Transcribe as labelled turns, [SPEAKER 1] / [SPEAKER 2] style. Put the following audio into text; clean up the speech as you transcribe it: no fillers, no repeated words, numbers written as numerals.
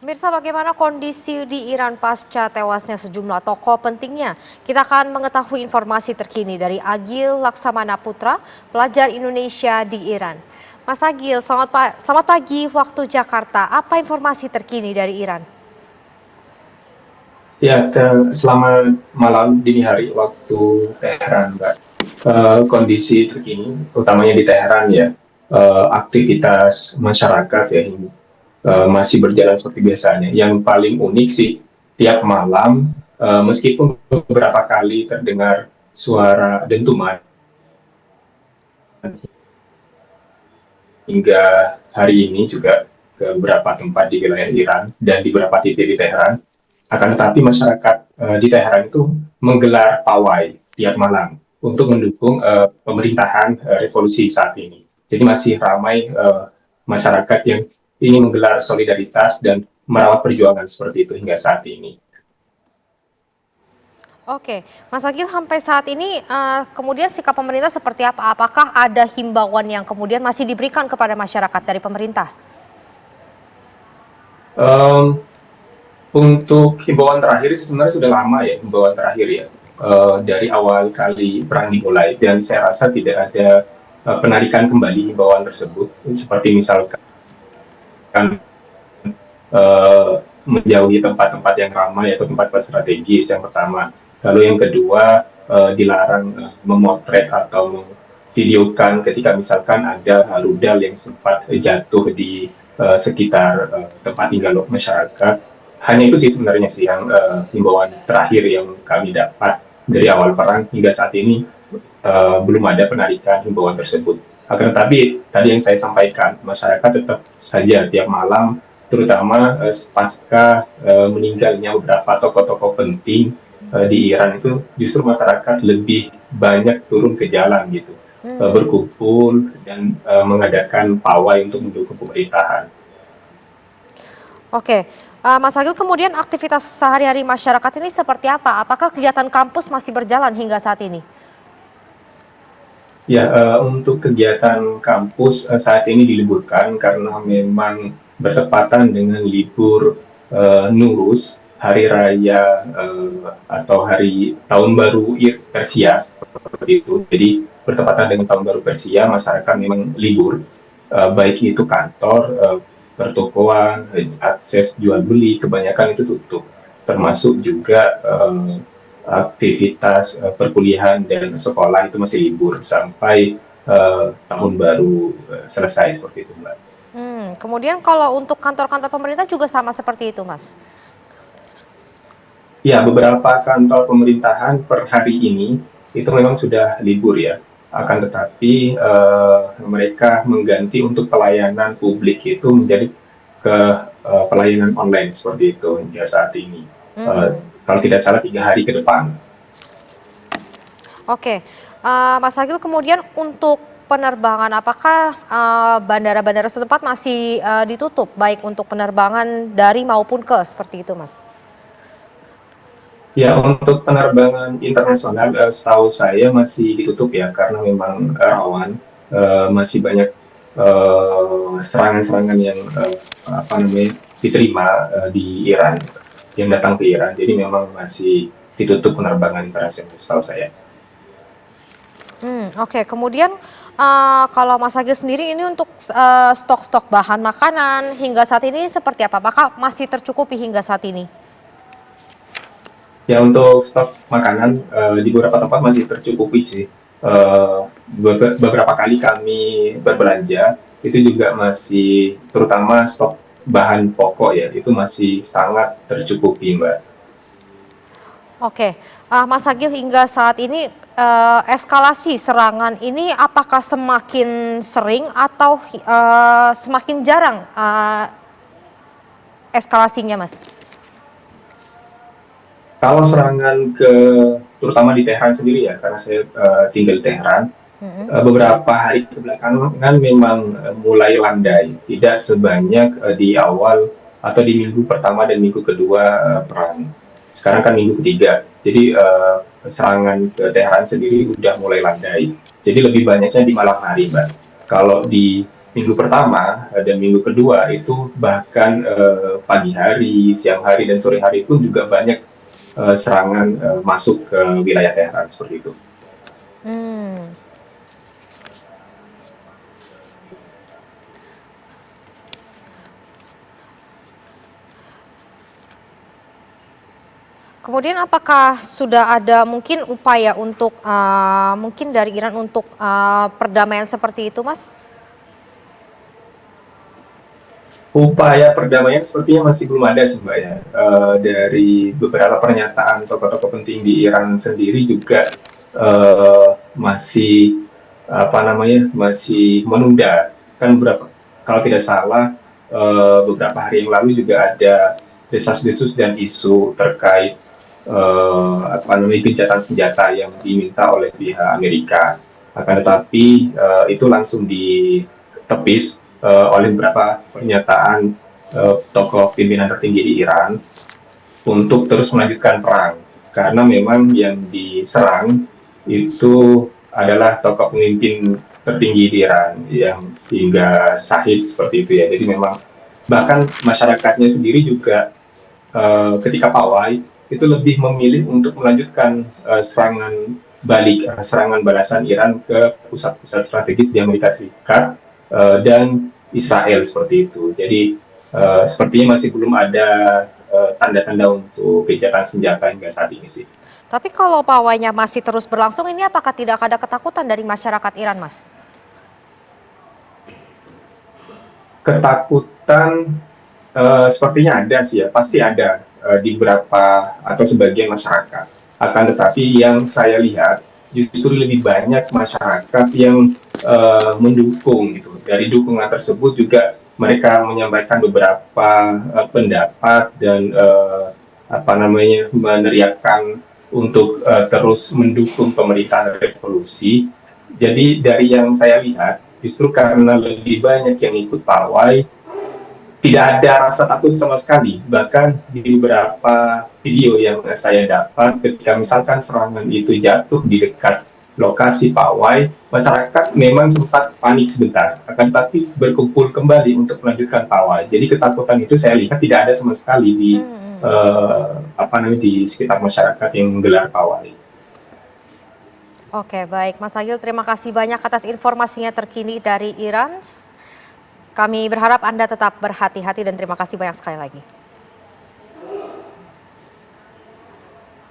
[SPEAKER 1] Pemirsa, bagaimana kondisi di Iran pasca tewasnya sejumlah tokoh pentingnya? Kita akan mengetahui informasi terkini dari Agil Laksamana Putra, pelajar Indonesia di Iran. Mas Agil, selamat pagi waktu Jakarta. Apa informasi terkini dari Iran?
[SPEAKER 2] Ya, selamat malam dini hari waktu Teheran, Mbak. Kondisi terkini, utamanya di Teheran ya, aktivitas masyarakat ya ini masih berjalan seperti biasanya. Yang paling unik sih, tiap malam, meskipun beberapa kali terdengar suara dentuman, hingga hari ini juga ke beberapa tempat di wilayah Iran dan di beberapa titik di Teheran. Akan tetapi masyarakat di Teheran itu menggelar pawai tiap malam untuk mendukung pemerintahan revolusi saat ini. Jadi masih ramai masyarakat yang ingin menggelar solidaritas dan merawat perjuangan seperti itu hingga saat ini.
[SPEAKER 1] Oke, Mas Agil, sampai saat ini kemudian sikap pemerintah seperti apa? Apakah ada himbauan yang kemudian masih diberikan kepada masyarakat dari pemerintah?
[SPEAKER 2] Um, Untuk himbauan terakhir sebenarnya sudah lama ya himbauan terakhir ya dari awal kali perang dimulai dan saya rasa tidak ada penarikan kembali himbauan tersebut seperti misalkan menjauhi tempat-tempat yang ramai atau tempat-tempat strategis yang pertama. Lalu yang kedua dilarang memotret atau memvideokan ketika misalkan ada rudal yang sempat jatuh di sekitar tempat tinggal masyarakat. Hanya itu sih sebenarnya sih yang himbauan terakhir yang kami dapat dari awal perang hingga saat ini belum ada penarikan himbauan tersebut. Akan tetapi tadi yang saya sampaikan, masyarakat tetap saja tiap malam, terutama pasca meninggalnya beberapa tokoh-tokoh penting di Iran itu, justru masyarakat lebih banyak turun ke jalan gitu, berkumpul dan mengadakan pawai untuk mendukung pemerintahan.
[SPEAKER 1] Oke, Mas Agil, kemudian aktivitas sehari-hari masyarakat ini seperti apa? Apakah kegiatan kampus masih berjalan hingga saat ini?
[SPEAKER 2] Ya, untuk kegiatan kampus saat ini diliburkan karena memang bertepatan dengan libur Nuruz, hari raya atau hari tahun baru Persia seperti itu. Jadi bertepatan dengan tahun baru Persia, masyarakat memang libur, baik itu kantor, pertokoan, akses jual beli, kebanyakan itu tutup. Termasuk juga aktivitas perkuliahan dan sekolah itu masih libur sampai tahun baru selesai seperti itu, Mbak.
[SPEAKER 1] Kemudian kalau untuk kantor-kantor pemerintah juga sama seperti itu, Mas?
[SPEAKER 2] Ya, beberapa kantor pemerintahan per hari ini itu memang sudah libur ya. Akan tetapi mereka mengganti untuk pelayanan publik itu menjadi ke pelayanan online seperti itu hingga saat ini. Kalau tidak salah 3 hari ke depan.
[SPEAKER 1] Oke, Mas Agil, kemudian untuk penerbangan, apakah bandara-bandara setempat masih ditutup, baik untuk penerbangan dari maupun ke, seperti itu, Mas?
[SPEAKER 2] Ya, untuk penerbangan internasional setahu saya masih ditutup ya karena memang rawan masih banyak serangan-serangan yang apa namanya diterima di Iran yang datang ke Iran. Jadi memang masih ditutup penerbangan internasional setahu saya.
[SPEAKER 1] Oke, kemudian kalau Mas Agil sendiri ini untuk stok-stok bahan makanan hingga saat ini seperti apa? Apakah masih tercukupi hingga saat ini?
[SPEAKER 2] Ya, untuk stok makanan di beberapa tempat masih tercukupi sih. Beberapa kali kami berbelanja itu juga masih, terutama stok bahan pokok ya, itu masih sangat tercukupi, Mbak.
[SPEAKER 1] Oke, Mas Agil, hingga saat ini eskalasi serangan ini apakah semakin sering atau semakin jarang eskalasinya, Mas?
[SPEAKER 2] Kalau serangan ke, terutama di Teheran sendiri ya, karena saya tinggal di Teheran, beberapa hari kebelakangan memang mulai landai, tidak sebanyak di awal atau di minggu pertama dan minggu kedua perang. Sekarang kan minggu ketiga, jadi serangan ke Teheran sendiri udah mulai landai. Jadi lebih banyaknya di malam hari, Mbak. Kalau di minggu pertama dan minggu kedua itu bahkan pagi hari, siang hari, dan sore hari pun juga banyak serangan masuk ke wilayah Teheran seperti itu.
[SPEAKER 1] Hmm. Kemudian apakah sudah ada mungkin upaya untuk mungkin dari Iran untuk perdamaian seperti itu, Mas?
[SPEAKER 2] Upaya perdamaian sepertinya masih belum ada sih Mbak ya. Dari beberapa pernyataan tokoh-tokoh penting di Iran sendiri juga masih apa namanya masih menunda. Kan beberapa, kalau tidak salah beberapa hari yang lalu juga ada desas-desus dan isu terkait apa namanya gencatan senjata yang diminta oleh pihak Amerika. Akan tetapi itu langsung ditepis oleh beberapa pernyataan tokoh pimpinan tertinggi di Iran untuk terus melanjutkan perang, karena memang yang diserang itu adalah tokoh pemimpin tertinggi di Iran yang hingga syahid seperti itu ya. Jadi memang bahkan masyarakatnya sendiri juga ketika pawai itu lebih memilih untuk melanjutkan serangan balik, serangan balasan Iran ke pusat-pusat strategis di Amerika Serikat dan Israel seperti itu. Jadi sepertinya masih belum ada tanda-tanda untuk gencatan senjata hingga saat ini sih.
[SPEAKER 1] Tapi kalau pawainya masih terus berlangsung, ini apakah tidak ada ketakutan dari masyarakat Iran, Mas?
[SPEAKER 2] Ketakutan sepertinya ada sih ya, pasti ada di beberapa atau sebagian masyarakat. Akan tetapi yang saya lihat justru lebih banyak masyarakat yang mendukung gitu. Dari dukungan tersebut juga mereka menyampaikan beberapa pendapat dan apa namanya meneriakkan untuk terus mendukung pemerintahan revolusi. Jadi dari yang saya lihat justru karena lebih banyak yang ikut pawai, tidak ada rasa takut sama sekali. Bahkan di beberapa video yang saya dapat, ketika misalkan serangan itu jatuh di dekat lokasi pawai, masyarakat memang sempat panik sebentar, akan tetapi berkumpul kembali untuk melanjutkan pawai. Jadi ketakutan itu saya lihat tidak ada sama sekali di apa namanya di sekitar masyarakat yang menggelar pawai.
[SPEAKER 1] Oke, baik. Mas Agil, terima kasih banyak atas informasinya terkini dari Iran. Kami berharap Anda tetap berhati-hati dan terima kasih banyak sekali lagi.